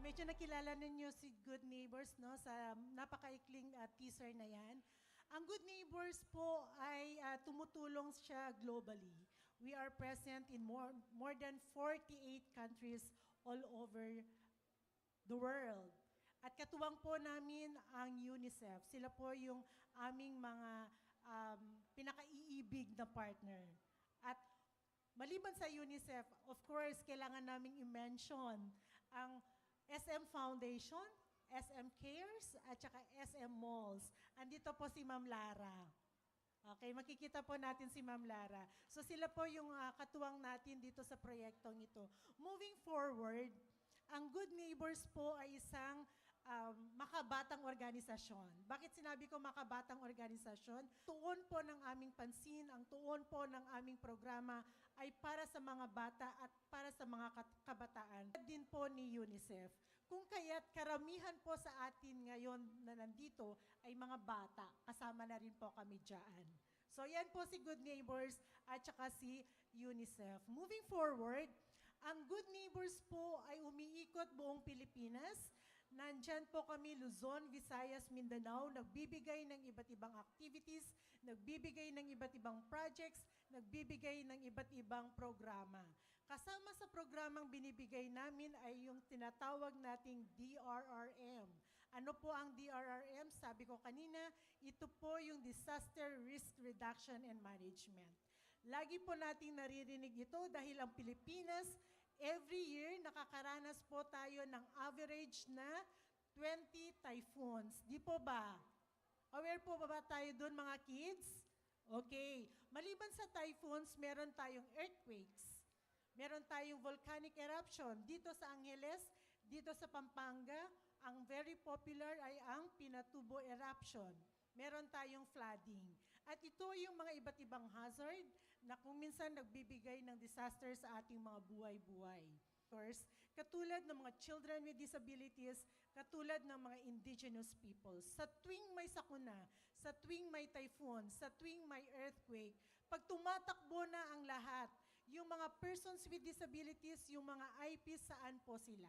medyo nakilala ninyo si Good Neighbors, no, sa napakaikling teaser na yan. Ang Good Neighbors po ay tumutulong siya globally. We are present in more than 48 countries all over the world. At katuwang po namin ang UNICEF. Sila po yung aming mga pinakaiibig na partner. At maliban sa UNICEF, of course, kailangan naming i-mention ang SM Foundation, SM Cares, at saka SM Malls. Andito po si Ma'am Lara. Okay, makikita po natin si Ma'am Lara. So sila po yung katuwang natin dito sa proyektong ito. Moving forward, ang Good Neighbors po ay isang makabatang organisasyon. Bakit sinabi ko makabatang organisasyon? Tuon po ng aming pansin, ang tuon po ng aming programa ay para sa mga bata at para sa mga kabataan. Din po ni UNICEF. Kung kaya't karamihan po sa atin ngayon na nandito ay mga bata. Kasama na rin po kami dyan. So yan po si Good Neighbors at saka si UNICEF. Moving forward, ang Good Neighbors po ay umiikot buong Pilipinas. Nandyan po kami, Luzon, Visayas, Mindanao, nagbibigay ng iba't ibang activities, nagbibigay ng iba't ibang projects, nagbibigay ng iba't ibang programa. Kasama sa programang binibigay namin ay yung tinatawag nating DRRM. Ano po ang DRRM? Sabi ko kanina, ito po yung Disaster Risk Reduction and Management. Lagi po nating naririnig ito dahil ang Pilipinas, every year, nakakaranas po tayo ng average na 20 typhoons. Di po ba? Aware po ba tayo doon, mga kids? Okay. Maliban sa typhoons, meron tayong earthquakes. Meron tayong volcanic eruption. Dito sa Angeles, dito sa Pampanga, ang very popular ay ang Pinatubo eruption. Meron tayong flooding. At ito yung mga iba't ibang hazard na kung minsan nagbibigay ng disaster sa ating mga buhay-buhay. Katulad ng mga children with disabilities, katulad ng mga indigenous peoples. Sa tuwing may sakuna, sa tuwing may typhoon, sa tuwing may earthquake, pag tumatakbo na ang lahat, yung mga persons with disabilities, yung mga IPs, saan po sila?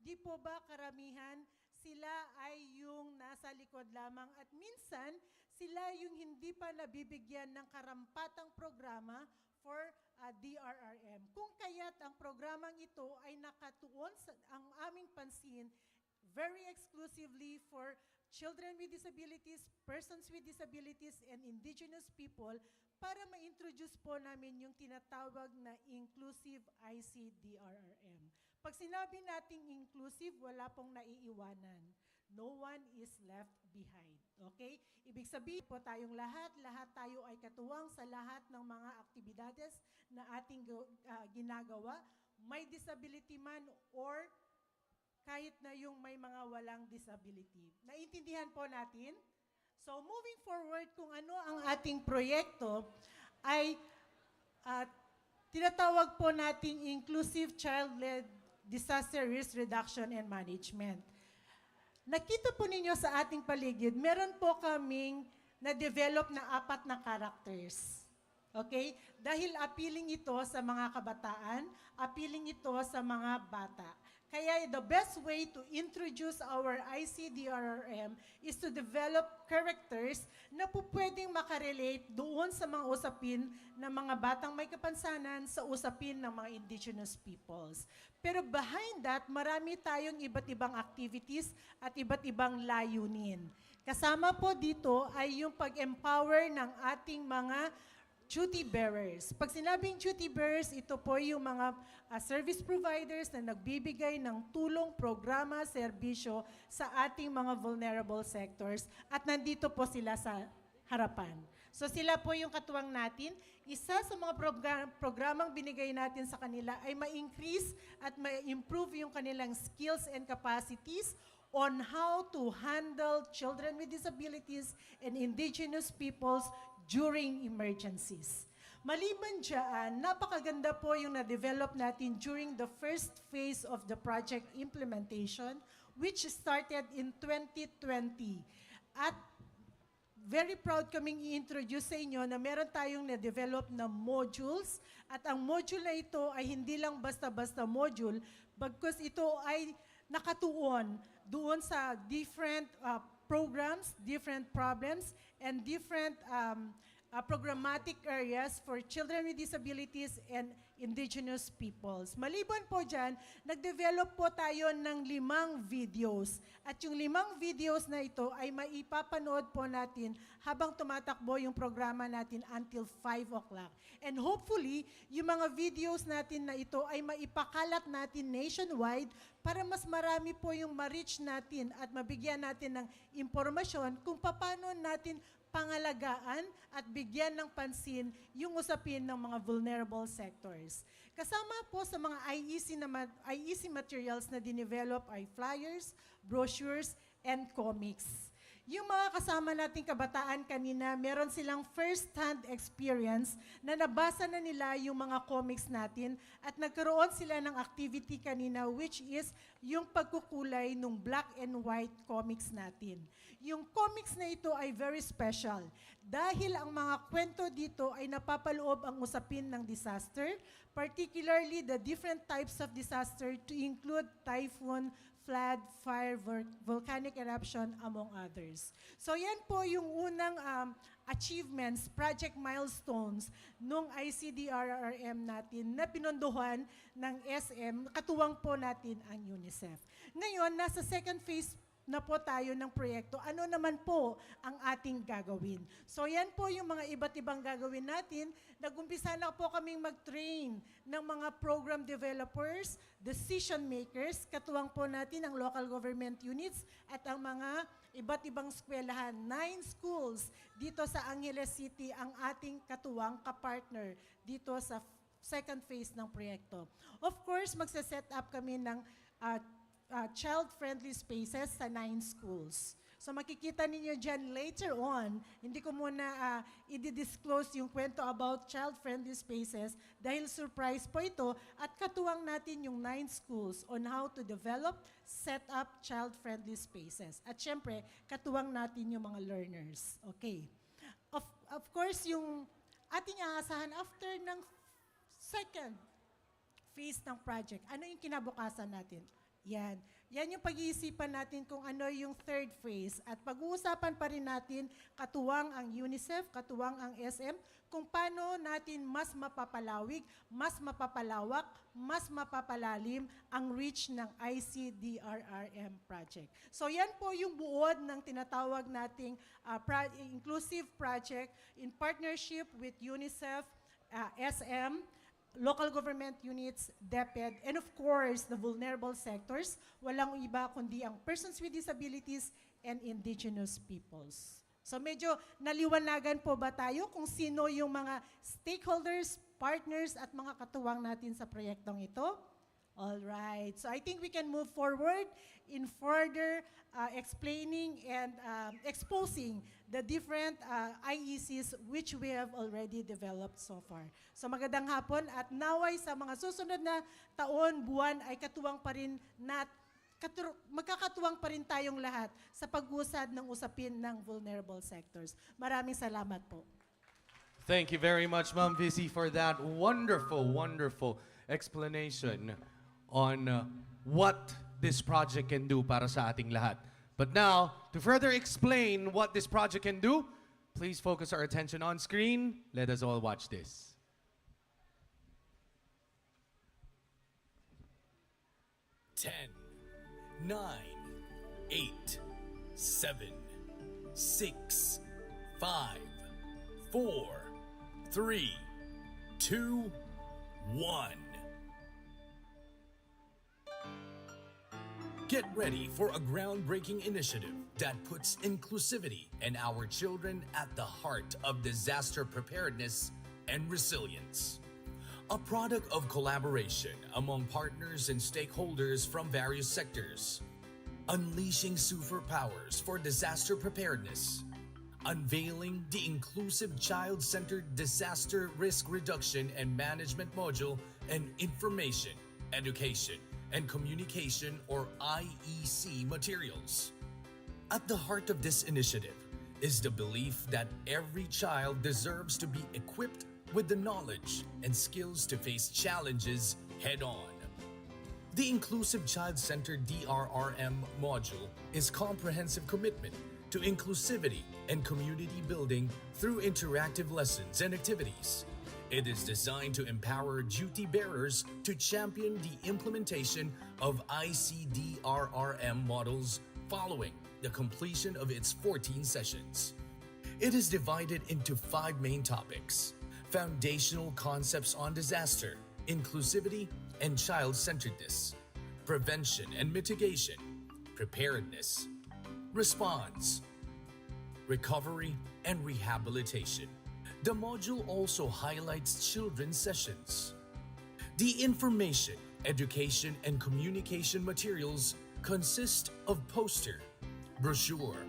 Di po ba karamihan, sila ay yung nasa likod lamang at minsan sila yung hindi pa nabibigyan ng karampatang programa for DRRM. Kung kaya't ang programang ito ay nakatuon sa ang aming pansin very exclusively for children with disabilities, persons with disabilities, and indigenous people para ma-introduce po namin yung tinatawag na Inclusive ICDRRM. Pag sinabi nating inclusive, wala pong naiiwanan. No one is left behind. Okay? Ibig sabihin po tayong lahat tayo ay katuwang sa lahat ng mga aktibidades na ating ginagawa, may disability man or kahit na yung may mga walang disability. Naintindihan po natin? So moving forward, kung ano ang ating proyekto ay tinatawag po nating Inclusive Child-Led Disaster Risk Reduction and Management. Nakita po ninyo sa ating paligid, meron po kaming na-develop na 4 na characters. Okay? Dahil appealing ito sa mga kabataan, appealing ito sa mga bata. Kaya the best way to introduce our ICDRRM is to develop characters na po pwedeng makarelate doon sa mga usapin ng mga batang may kapansanan sa usapin ng mga indigenous peoples. Pero behind that, marami tayong iba't ibang activities at iba't ibang layunin. Kasama po dito ay yung pag-empower ng ating mga duty bearers. Pag sinabing duty bearers, ito po yung mga service providers na nagbibigay ng tulong, programa, serbisyo sa ating mga vulnerable sectors at nandito po sila sa harapan. So sila po yung katuwang natin. Isa sa mga programang binigay natin sa kanila ay ma-increase at ma-improve yung kanilang skills and capacities on how to handle children with disabilities and indigenous peoples during emergencies. Maliban dyan, napakaganda po yung na-develop natin during the first phase of the project implementation, which started in 2020. At very proud kaming i-introduce sa inyo na meron tayong na-develop na modules at ang module na ito ay hindi lang basta-basta module, bagkus ito ay nakatuon doon sa different programs, different problems, and different programmatic areas for children with disabilities and indigenous peoples. Maliban po dyan, nag-develop po tayo ng 5 videos. At yung 5 videos na ito ay maipapanood po natin habang tumatakbo yung programa natin until 5 o'clock. And hopefully, yung mga videos natin na ito ay maipakalat natin nationwide para mas marami po yung ma-reach natin at mabigyan natin ng impormasyon kung paano natin pangalagaan at bigyan ng pansin yung usapin ng mga vulnerable sectors. Kasama po sa mga IEC materials na dinevelop ay flyers, brochures, and comics. Yung mga kasama nating kabataan kanina, meron silang first-hand experience na nabasa na nila yung mga comics natin at nagkaroon sila ng activity kanina which is yung pagkukulay ng black and white comics natin. Yung comics na ito ay very special dahil ang mga kwento dito ay napapaloob ang usapin ng disaster, particularly the different types of disaster to include typhoon, flood, fire, volcanic eruption, among others. So yan po yung unang achievements, project milestones nung ICDRRM natin na pinondohan ng SM, katuwang po natin ang UNICEF. Ngayon, nasa second phase na po tayo ng proyekto, ano naman po ang ating gagawin. So yan po yung mga iba't ibang gagawin natin. Nag-umpisa na po kaming mag-train ng mga program developers, decision makers, katuwang po natin ang local government units at ang mga iba't ibang eskwelahan. 9 schools dito sa Angeles City ang ating katuwang kapartner dito sa second phase ng proyekto. Of course, magsa-set up kami ng child-friendly spaces sa 9 schools. So makikita ninyo dyan later on, hindi ko muna i-disclose yung kwento about child-friendly spaces dahil surprise po ito at katuwang natin yung 9 schools on how to develop, set up child-friendly spaces. At syempre, katuwang natin yung mga learners. Okay. Of course, yung ating aasahan after ng second phase ng project, ano yung kinabukasan natin? Yan. Yan yung pag-iisipan natin kung ano yung third phase. At pag-uusapan pa rin natin, katuwang ang UNICEF, katuwang ang SM, kung paano natin mas mapapalawig, mas mapapalawak, mas mapapalalim ang reach ng ICDRRM project. So yan po yung buod ng tinatawag nating inclusive project in partnership with UNICEF, SM, local government units, DepEd, and of course, the vulnerable sectors, walang iba kundi ang persons with disabilities and indigenous peoples. So medyo naliwanagan po ba tayo kung sino yung mga stakeholders, partners, at mga katuwang natin sa proyektong ito? All right. So I think we can move forward in further explaining and exposing the different IECs which we have already developed so far. So magandang hapon at naway sa mga susunod na taon, buwan ay katuwang pa rin magkakatuwang pa rin tayong lahat sa pag-usad ng usapin ng vulnerable sectors. Maraming salamat po. Thank you very much, Ma'am Visi, for that wonderful, wonderful explanation on what this project can do para sa ating lahat. But now, to further explain what this project can do, please focus our attention on screen. Let us all watch this. 10, 9, 8, 7, 6, 5, 4, 3, 2, 1. Get ready for a groundbreaking initiative that puts inclusivity and our children at the heart of disaster preparedness and resilience. A product of collaboration among partners and stakeholders from various sectors. Unleashing superpowers for disaster preparedness. Unveiling the inclusive child-centered disaster risk reduction and management module and information, education, and communication or IEC materials. At the heart of this initiative is the belief that every child deserves to be equipped with the knowledge and skills to face challenges head-on. The Inclusive Child-Centered DRRM module is comprehensive commitment to inclusivity and community building through interactive lessons and activities. It is designed to empower duty bearers to champion the implementation of ICDRRM models following the completion of its 14 sessions. It is divided into 5 main topics: foundational concepts on disaster, inclusivity and child-centeredness, prevention and mitigation, preparedness, response, recovery, and rehabilitation. The module also highlights children's sessions. The information, education, and communication materials consist of poster, brochure,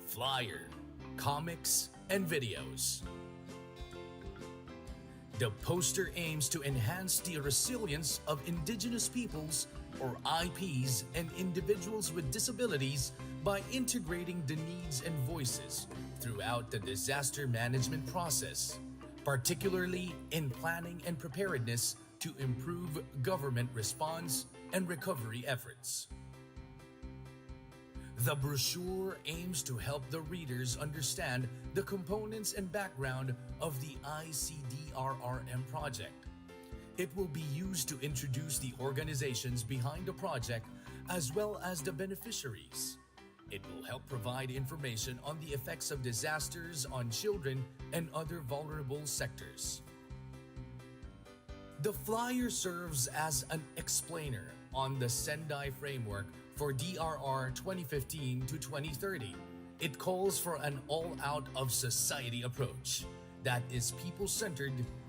flyer, comics, and videos. The poster aims to enhance the resilience of Indigenous peoples, or IPs, and individuals with disabilities by integrating the needs and voices throughout the disaster management process, particularly in planning and preparedness to improve government response and recovery efforts. The brochure aims to help the readers understand the components and background of the ICDRRM project. It will be used to introduce the organizations behind the project as well as the beneficiaries. It will help provide information on the effects of disasters on children and other vulnerable sectors. The flyer serves as an explainer on the Sendai framework for DRR 2015 to 2030. It calls for an all-out of society approach that is people-centered,